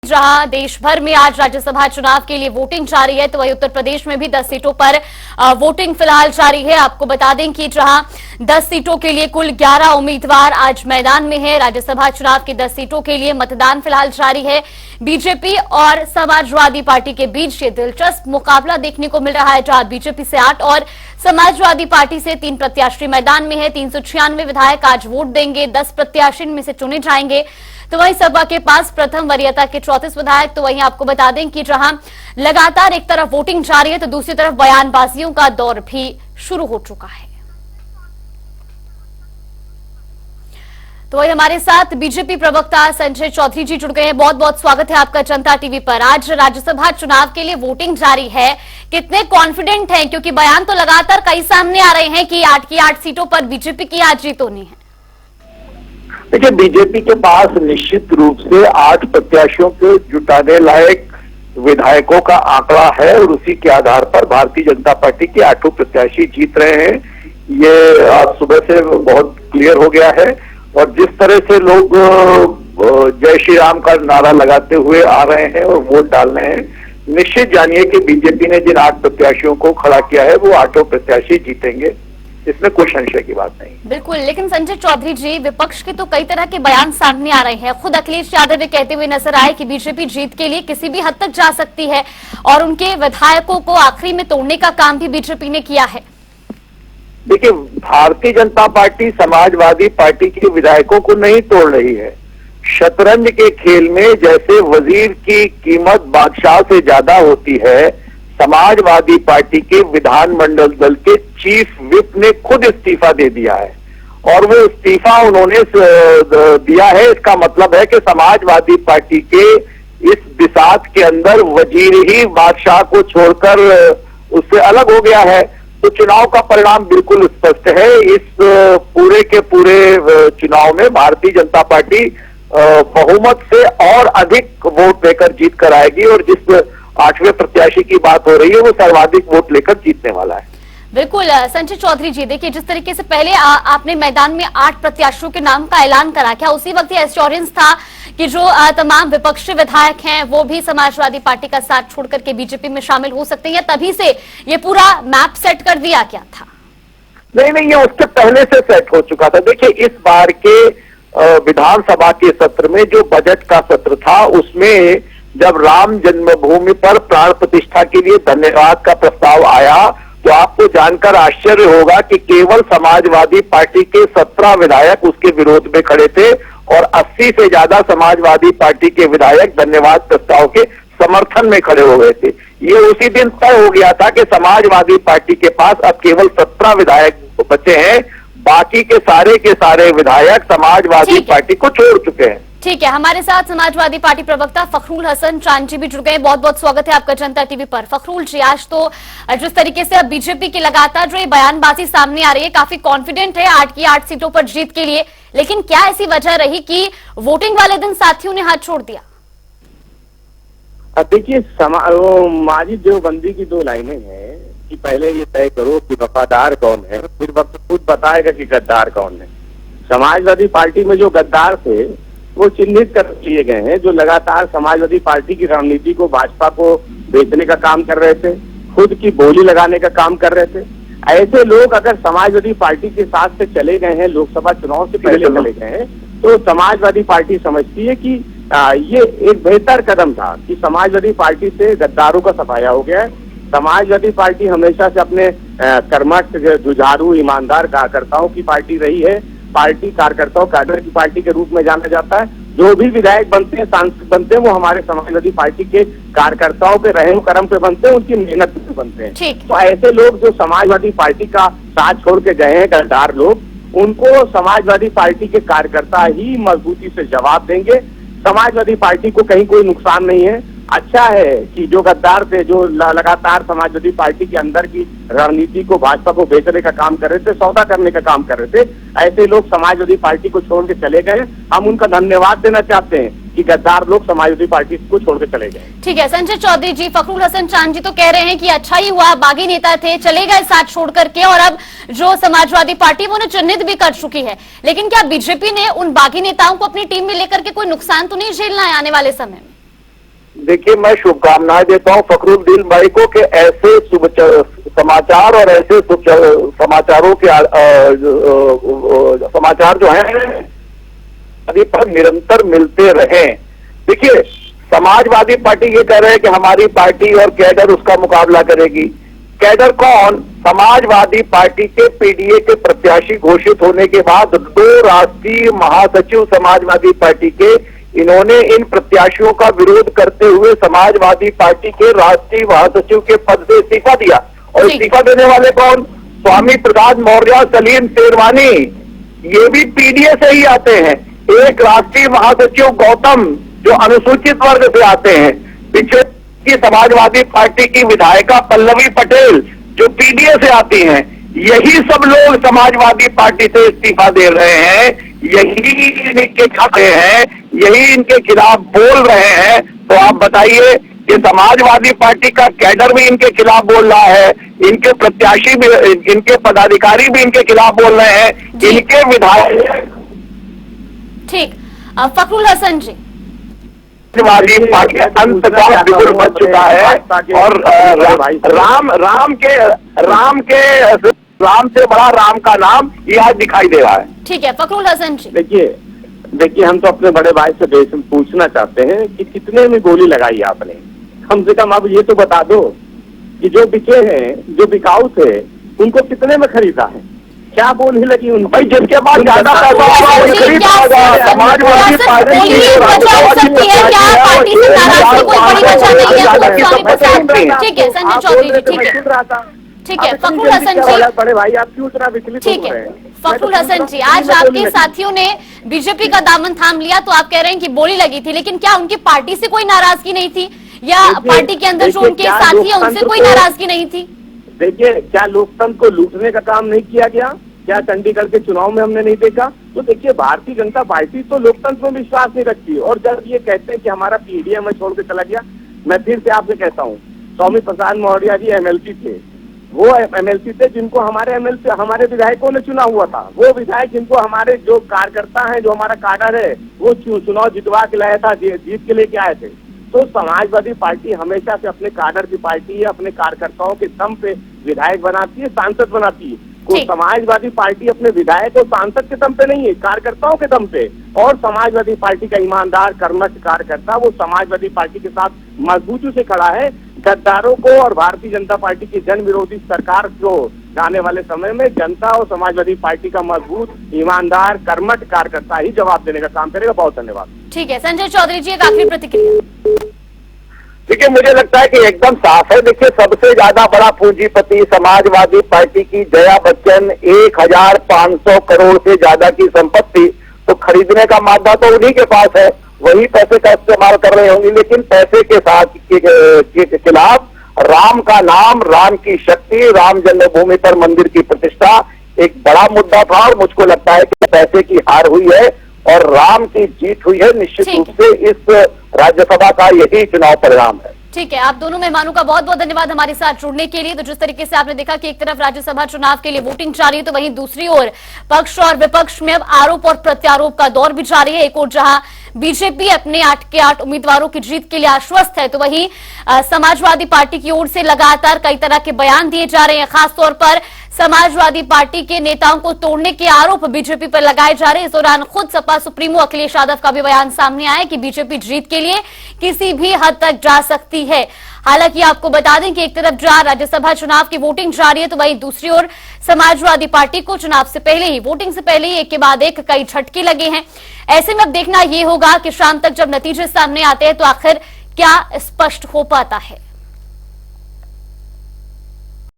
जहां देश भर में आज राज्यसभा चुनाव के लिए वोटिंग जारी है, तो वहीं उत्तर प्रदेश में भी 10 सीटों पर वोटिंग फिलहाल जारी है। आपको बता दें कि जहां 10 सीटों के लिए कुल 11 उम्मीदवार आज मैदान में है। राज्यसभा चुनाव की 10 सीटों के लिए मतदान फिलहाल जारी है। बीजेपी और समाजवादी पार्टी के बीच ये दिलचस्प मुकाबला देखने को मिल रहा है, जहां बीजेपी से 8 और समाजवादी पार्टी से 3 प्रत्याशी मैदान में है। 396 विधायक आज वोट देंगे, 10 प्रत्याशी में से चुने जाएंगे। तो वहीं सपा के पास प्रथम वरीयता के 34 विधायक। तो वहीं आपको बता दें कि जहां लगातार एक तरफ वोटिंग जारी है, तो दूसरी तरफ बयानबाजियों का दौर भी शुरू हो चुका है। तो वही हमारे साथ बीजेपी प्रवक्ता संजय चौधरी जी जुड़ गए हैं। बहुत बहुत स्वागत है आपका जनता टीवी पर। आज राज्यसभा चुनाव के लिए वोटिंग जारी है, कितने कॉन्फिडेंट हैं? क्योंकि बयान तो लगातार कई सामने आ रहे हैं कि 8 की 8 सीटों पर बीजेपी की आज जीत होनी है। देखिए, बीजेपी के पास निश्चित रूप से 8 प्रत्याशियों के जुटाने लायक विधायकों का आंकड़ा है और उसी के आधार पर भारतीय जनता पार्टी के 8 प्रत्याशी जीत रहे हैं। ये आज सुबह से बहुत क्लियर हो गया है। और जिस तरह से लोग जय श्री राम का नारा लगाते हुए आ रहे हैं और वोट डाल रहे हैं, निश्चित जानिए कि बीजेपी ने जिन 8 प्रत्याशियों को खड़ा किया है वो 8 प्रत्याशी जीतेंगे, इसमें कोई संशय की बात नहीं। बिल्कुल, लेकिन संजय चौधरी जी, विपक्ष के तो कई तरह के बयान सामने आ रहे हैं। खुद अखिलेश यादव कहते हुए नजर आए कि बीजेपी जीत के लिए किसी भी हद तक जा सकती है और उनके विधायकों को आखिरी में तोड़ने का काम भी बीजेपी ने किया है। देखिए, भारतीय जनता पार्टी समाजवादी पार्टी के विधायकों को नहीं तोड़ रही है। शतरंज के खेल में जैसे वजीर की कीमत बादशाह से ज्यादा होती है, समाजवादी पार्टी के विधानमंडल दल के चीफ विप ने खुद इस्तीफा दे दिया है और वो इस्तीफा उन्होंने दिया है। इसका मतलब है कि समाजवादी पार्टी के इस बिसात के अंदर वजीर ही बादशाह को छोड़कर उससे अलग हो गया है। तो चुनाव का परिणाम बिल्कुल स्पष्ट है। इस पूरे के पूरे चुनाव में भारतीय जनता पार्टी बहुमत से और अधिक वोट लेकर जीत कर आएगी और जिस 8वें प्रत्याशी की बात हो रही है वो सर्वाधिक वोट लेकर जीतने वाला है। बिल्कुल संजय चौधरी जी, देखिए जिस तरीके से पहले आपने मैदान में 8 प्रत्याशियों के नाम का ऐलान करा, क्या उसी वक्त ये एश्योरेंस था कि जो तमाम विपक्षी विधायक हैं वो भी समाजवादी पार्टी का साथ छोड़ करके बीजेपी में शामिल हो सकते हैं, या तभी से ये पूरा मैप सेट कर दिया क्या था? नहीं, ये उसके पहले से सेट हो चुका था। देखिए, इस बार के विधानसभा के सत्र में जो बजट का सत्र था उसमें जब राम जन्मभूमि पर प्राण प्रतिष्ठा के लिए धन्यवाद का प्रस्ताव आया तो आपको जानकर आश्चर्य होगा कि केवल समाजवादी पार्टी के 17 विधायक उसके विरोध में खड़े थे और 80 से ज्यादा समाजवादी पार्टी के विधायक धन्यवाद प्रस्ताव के समर्थन में खड़े हो गए थे। ये उसी दिन तय हो गया था कि समाजवादी पार्टी के पास अब केवल 17 विधायक बचे हैं, बाकी के सारे विधायक समाजवादी पार्टी को छोड़ चुके हैं। ठीक है, हमारे साथ समाजवादी पार्टी प्रवक्ता फखरुल हसन चांद जी भी जुड़ गए। बहुत बहुत स्वागत है आपका जनता टीवी पर। फखरुल जी, आज तो जिस तरीके से अब बीजेपी की लगातार जो ये बयानबाजी सामने आ रही है, काफी कॉन्फिडेंट है 8 की 8 सीटों पर जीत के लिए, लेकिन क्या ऐसी वजह रही कि वोटिंग वाले दिन साथियों ने हाथ छोड़ दिया? देखिए, माजी देवबंदी की 2 लाइनें हैं कि पहले ये तय करो कि वफादार कौन है, फिर वक्त खुद बताएगा कि गद्दार कौन है। समाजवादी पार्टी में जो गद्दार थे वो चिन्हित कर लिए गए हैं, जो लगातार समाजवादी पार्टी की रणनीति को भाजपा को बेचने का काम कर रहे थे, खुद की बोली लगाने का काम कर रहे थे। ऐसे लोग अगर समाजवादी पार्टी के साथ से चले गए हैं, लोकसभा चुनाव से पहले चले गए हैं, तो समाजवादी पार्टी समझती है कि ये एक बेहतर कदम था कि समाजवादी पार्टी से गद्दारों का सफाया हो गया है। समाजवादी पार्टी हमेशा से अपने कर्मठ, जुझारू, ईमानदार कार्यकर्ताओं की पार्टी रही है। पार्टी कार्यकर्ताओं कैडर की पार्टी के रूप में जाना जाता है। जो भी विधायक बनते हैं, सांसद बनते हैं, वो हमारे समाजवादी पार्टी के कार्यकर्ताओं के रहम करम पे बनते हैं, उनकी मेहनत पे बनते हैं। तो ऐसे लोग जो समाजवादी पार्टी का साथ छोड़ के गए हैं, गद्दार लोग, उनको समाजवादी पार्टी के कार्यकर्ता ही मजबूती से जवाब देंगे। समाजवादी पार्टी को कहीं कोई नुकसान नहीं है। अच्छा है कि जो गद्दार थे, जो लगातार समाजवादी पार्टी के अंदर की रणनीति को भाजपा को बेचने का काम कर रहे थे, सौदा करने का काम कर रहे थे, ऐसे लोग समाजवादी पार्टी को छोड़ के चले गए। हम उनका धन्यवाद देना चाहते हैं कि गद्दार लोग समाजवादी पार्टी को छोड़ के चले गए। ठीक है संजय चौधरी जी, फखरुल हसन चांद जी तो कह रहे हैं कि अच्छा ही हुआ, बागी नेता थे, चले गए साथ छोड़ करके, और अब जो समाजवादी पार्टी वो उन्हें चिन्हित भी कर चुकी है। लेकिन क्या बीजेपी ने उन बागी नेताओं को अपनी टीम में लेकर के कोई नुकसान तो नहीं झेलना है आने वाले समय में? देखिए, मैं शुभकामनाएं देता हूं फखरुद्दीन भाई को कि ऐसे शुभ समाचार और ऐसे शुभ समाचारों के समाचार जो हैं अभी पर निरंतर मिलते रहें। देखिए, समाजवादी पार्टी ये कह रहे हैं कि हमारी पार्टी और कैडर उसका मुकाबला करेगी। कैडर कौन? समाजवादी पार्टी के पीडीए के प्रत्याशी घोषित होने के बाद 2 राष्ट्रीय महासचिव समाजवादी पार्टी के, इन्होंने इन प्रत्याशियों का विरोध करते हुए समाजवादी पार्टी के राष्ट्रीय महासचिव के पद से इस्तीफा दिया। और इस्तीफा देने वाले कौन? स्वामी प्रसाद मौर्य, सलीम शेरवानी, ये भी पीडीए से ही आते हैं। एक राष्ट्रीय महासचिव गौतम जो अनुसूचित वर्ग से आते हैं। पीछे की समाजवादी पार्टी की विधायिका पल्लवी पटेल जो पीडीए से आती हैं। यही सब लोग समाजवादी पार्टी से इस्तीफा दे रहे हैं, यही इनके खाते हैं, यही इनके खिलाफ बोल रहे हैं। तो आप बताइए कि समाजवादी पार्टी का कैडर भी इनके खिलाफ बोल रहा है, इनके प्रत्याशी भी, इनके पदाधिकारी भी इनके खिलाफ बोल रहे हैं, इनके विधायक। ठीक, फखरुल हसन जी, समाजवादी पार्टी अंत का बिगुल बच चुका है और राम से बड़ा राम का नाम ये आज दिखाई दे रहा है। ठीक है फखरुल हसन जी। देखिए हम तो अपने बड़े भाई से पूछना चाहते हैं कि कितने में गोली लगाई आपने, कम से कम अब ये तो बता दो कि जो बिके हैं, जो बिकाऊ थे, उनको कितने में खरीदा है, क्या बोली लगी उनको? भाई जिसके पास ज्यादा पैसा होगा वो खरीद पाएगा। समाजवादी पार्टी ठीक है संजय चौधरी जी, ठीक है फखरुल हसन जी, बड़े भाई आप क्यों इतना विचलित हो रहे हैं? फखरुल हसन जी, आज आपके साथियों ने बीजेपी का दामन थाम लिया तो आप कह रहे हैं कि बोली लगी थी, लेकिन क्या उनकी पार्टी से कोई नाराजगी नहीं थी या पार्टी के अंदर जो उनके साथी है उनसे कोई नाराजगी नहीं थी? देखिए, क्या लोकतंत्र को लूटने का काम नहीं किया गया? क्या चंडीगढ़ के चुनाव में हमने नहीं देखा? तो देखिए, भारतीय जनता पार्टी तो लोकतंत्र में विश्वास नहीं रखती। और जब ये कहते हैं कि हमारा पीडीए में छोड़ के चला गया, मैं फिर से आपसे कहता हूँ, स्वामी प्रसाद मौर्य जी एमएलसी थे, वो एमएलसी थे जिनको हमारे विधायकों ने चुना हुआ था। वो विधायक जिनको हमारे जो कार्यकर्ता है, जो हमारा काडर है, वो चुनाव जितवा के लाया था, जीत के लेके आए थे। तो समाजवादी पार्टी हमेशा से अपने काडर की पार्टी है, अपने कार्यकर्ताओं के दम पे विधायक बनाती है, सांसद बनाती है। तो समाजवादी पार्टी अपने विधायक और सांसद के दम पे नहीं है, कार्यकर्ताओं के दम पे। और समाजवादी पार्टी का ईमानदार कर्मठ कार्यकर्ता वो समाजवादी पार्टी के साथ मजबूती से खड़ा है। गद्दारों को और भारतीय जनता पार्टी की जन विरोधी सरकार को आने वाले समय में जनता और समाजवादी पार्टी का मजबूत ईमानदार कर्मठ कार्यकर्ता ही जवाब देने का काम करेगा। बहुत धन्यवाद। ठीक है संजय चौधरी जी, एक आखिरी प्रतिक्रिया। देखिए, मुझे लगता है कि एकदम साफ है। देखिए, सबसे ज्यादा बड़ा पूंजीपति समाजवादी पार्टी की जया बच्चन, 1500 करोड़ से ज्यादा की संपत्ति, तो खरीदने का मादा तो उन्हीं के पास है, वही पैसे का इस्तेमाल कर रहे होंगे। लेकिन पैसे के साथ के खिलाफ राम का नाम, राम की शक्ति, राम जन्मभूमि पर मंदिर की प्रतिष्ठा एक बड़ा मुद्दा था। और मुझको लगता है कि पैसे की हार हुई है और राम की जीत हुई है। निश्चित रूप से इस राज्यसभा का यही चुनाव परिणाम है। ठीक है, आप दोनों मेहमानों का बहुत बहुत धन्यवाद हमारे साथ जुड़ने के लिए। तो जिस तरीके से आपने देखा कि एक तरफ राज्यसभा चुनाव के लिए वोटिंग जारी है, तो वहीं दूसरी ओर पक्ष और विपक्ष में अब आरोप और प्रत्यारोप का दौर भी जारी है। एक ओर जहां बीजेपी अपने 8 के 8 उम्मीदवारों की जीत के लिए आश्वस्त है, तो वहीं समाजवादी पार्टी की ओर से लगातार कई तरह के बयान दिए जा रहे हैं। खासतौर पर समाजवादी पार्टी के नेताओं को तोड़ने के आरोप बीजेपी पर लगाए जा रहे हैं। इस दौरान खुद सपा सुप्रीमो अखिलेश यादव का भी बयान सामने आया कि बीजेपी जीत के लिए किसी भी हद तक जा सकती है। हालांकि आपको बता दें कि एक तरफ जहां राज्यसभा चुनाव की वोटिंग जारी है, तो वहीं दूसरी ओर समाजवादी पार्टी को चुनाव से पहले ही, वोटिंग से पहले ही एक के बाद एक कई झटके लगे हैं। ऐसे में अब देखना यह होगा कि शाम तक जब नतीजे सामने आते हैं तो आखिर क्या स्पष्ट हो पाता है।